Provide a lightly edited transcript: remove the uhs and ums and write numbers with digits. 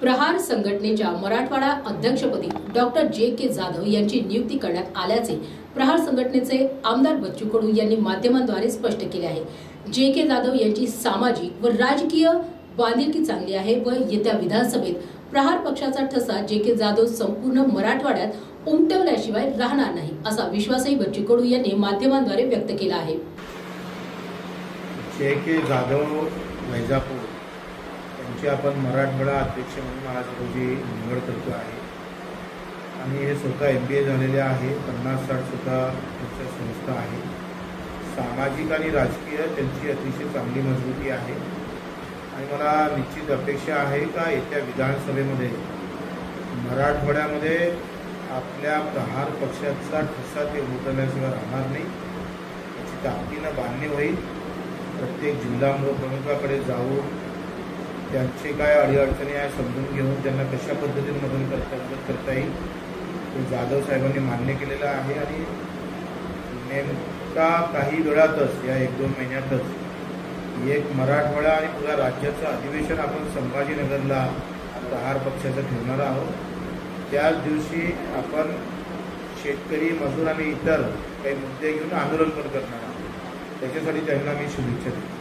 प्रहार संघटनेच्या मराठवाडा अध्यक्षपदी doctor JK. Jadhav यांची नियुक्ती करण्यात आल्याचे प्रहार संघटनेचे आमदार बच्चू कडू यांनी माध्यमांद्वारे स्पष्ट केले आहे। जे.के. जाधव यांची सामाजिक व राजकीय बांधिलकी चांगली आहे व येत्या विधानसभेत प्रहार पक्षाचा ठसा जे.के. जाधव संपूर्ण मराठवाड्यात उमटवल्याशिवाय राहणार नाही असा विश्वासही बच्चू कडू यांनी माध्यमांद्वारे व्यक्त केला आहे। जे.के. जाधव वैजापूर यांची आपण मराठवाडा अध्यक्ष म्हणून आज रोजी निवड करतो आहे आणि हे स्वतः MBA झालेले आहे। 50-60 सुद्धा त्यांच्या संस्था आहे। सामाजिक आणि राजकीय त्यांची अतिशय चांगली मजबूती आहे आणि मला निश्चित अपेक्षा आहे का येत्या विधानसभेमध्ये मराठवाड्यामध्ये आपल्या प्रहार पक्षाचा ठसा ते उमटवल्याशिवाय राहणार नाही याची ताकदीनं बांधणी होईल। प्रत्येक जिल्हा प्रमुखाकडे जाऊन त्यांचे काय अडीअडचणी आहे समजून घेऊन त्यांना कशा पद्धतीने मदत करता येईल ते जाधव साहेबांनी मान्य केलेलं आहे आणि नेमका काही वेळातच या 1-2 महिन्यातच एक मराठवाडा आणि पुऱ्या राज्याचं अधिवेशन आपण संभाजीनगरला प्रहार पक्षाचं ठेवणार आहोत। त्याच दिवशी आपण शेतकरी मजूर आणि इतर काही मुद्दे घेऊन आंदोलन पण करणार आहोत। त्याच्यासाठी त्यांना मी शुभेच्छा देतो।